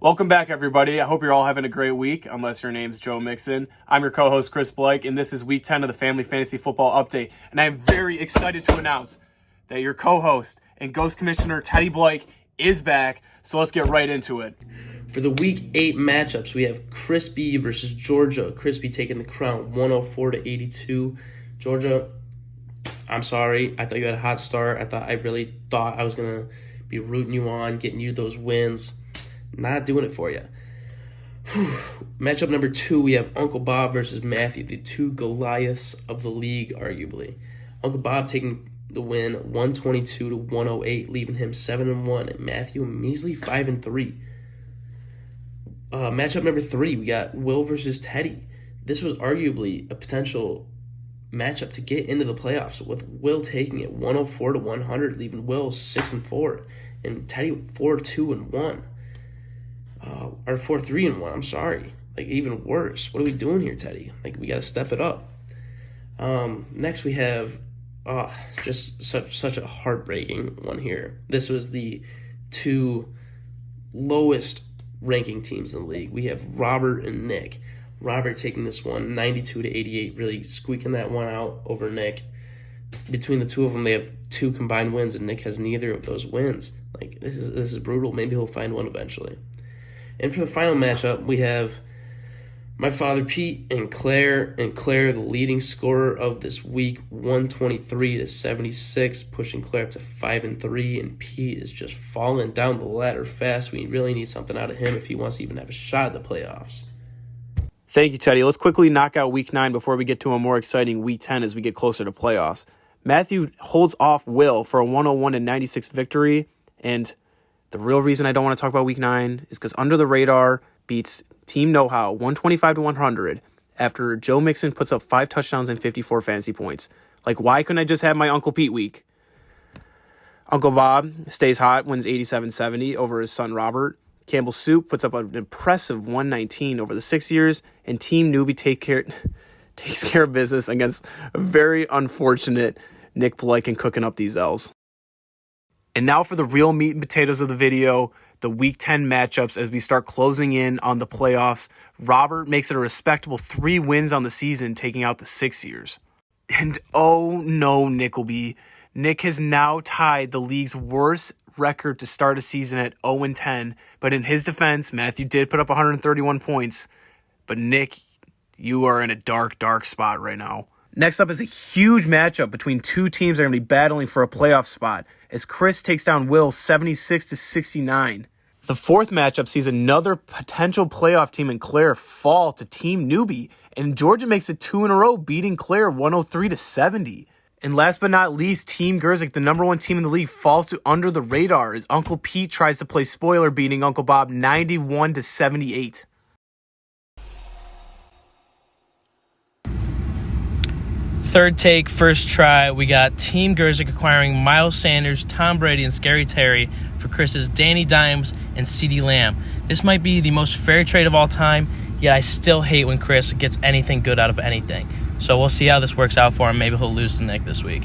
Welcome back, everybody. I hope you're all having a great week, unless your name's Joe Mixon. I'm your co-host, ChrisB, and this is Week 10 of the Family Fantasy Football Update. And I am very excited to announce that your co-host and Ghost Commissioner Teddy Blake is back, so let's get right into it. For the Week 8 matchups, we have ChrisB versus Georgia. ChrisB taking the crown 104-82. Georgia, I'm sorry. I thought you had a hot start. I really thought I was going to be rooting you on, getting you those wins. Not doing it for you. Matchup number 2, we have Uncle Bob versus Matthew, the two Goliaths of the league, arguably. Uncle Bob taking the win 122-108, leaving him 7-1, and Matthew a measly 5-3. Matchup number 3, we got Will versus Teddy. This was arguably a potential matchup to get into the playoffs, with Will taking it 104-100, leaving Will 6-4, and Teddy 4-2-1. Or 4-3-1. I'm sorry. Like, even worse. What are we doing here, Teddy? Like, we got to step it up. Next we have just such a heartbreaking one here. This was the two lowest ranking teams in the league. We have Robert and Nick. Robert taking this one 92-88, really squeaking that one out over Nick. Between the two of them, they have 2 combined wins, and Nick has neither of those wins. Like, this is brutal. Maybe he'll find one eventually. And for the final matchup, we have my father Pete and Claire. And Claire, the leading scorer of this week, 123-76, pushing Claire up to 5-3. And Pete is just falling down the ladder fast. We really need something out of him if he wants to even have a shot at the playoffs. Thank you, Teddy. Let's quickly knock out Week 9 before we get to a more exciting Week 10 as we get closer to playoffs. Matthew holds off Will for a 101-96 victory, and the real reason I don't want to talk about Week 9 is because Under the Radar beats Team Know-How 125-100 after Joe Mixon puts up 5 touchdowns and 54 fantasy points. Like, why couldn't I just have my Uncle Pete week? Uncle Bob stays hot, wins 87-70 over his son Robert. Campbell Soup puts up an impressive 119 over the 6 years, and Team Newbie takes care of business against a very unfortunate Nick Blyken cooking up these L's. And now for the real meat and potatoes of the video, the Week 10 matchups as we start closing in on the playoffs. Robert makes it a respectable 3 wins on the season, taking out the 6 years. And oh no, Nickelby. Nick has now tied the league's worst record to start a season at 0-10. But in his defense, Matthew did put up 131 points. But Nick, you are in a dark, dark spot right now. Next up is a huge matchup between 2 teams that are going to be battling for a playoff spot as Chris takes down Will 76-69. The fourth matchup sees another potential playoff team in Claire fall to Team Newbie, and Georgia makes it 2 in a row, beating Claire 103-70. And last but not least, Team Gerzik, the number 1 team in the league, falls to Under the Radar as Uncle Pete tries to play spoiler, beating Uncle Bob 91-78. Third take, first try, we got Team Gerzik acquiring Miles Sanders, Tom Brady, and Scary Terry for Chris's Danny Dimes and CeeDee Lamb. This might be the most fair trade of all time, yet I still hate when Chris gets anything good out of anything. So we'll see how this works out for him. Maybe he'll lose to Nick this week.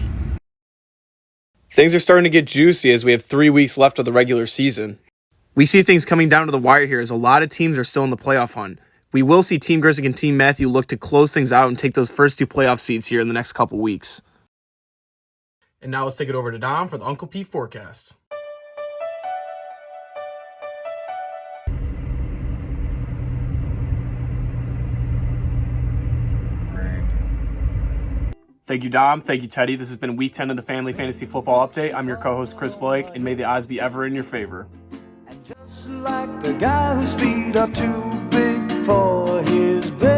Things are starting to get juicy as we have 3 weeks left of the regular season. We see things coming down to the wire here as a lot of teams are still in the playoff hunt. We will see Team Gerzik and Team Matthew look to close things out and take those first 2 playoff seeds here in the next couple weeks. And now let's take it over to Dom for the Uncle Pete forecast. Thank you, Dom. Thank you, Teddy. This has been Week 10 of the Family Fantasy Football Update. I'm your co-host, Chris Blake, and may the odds be ever in your favor. And just like the guy whose feet are too big for his bed.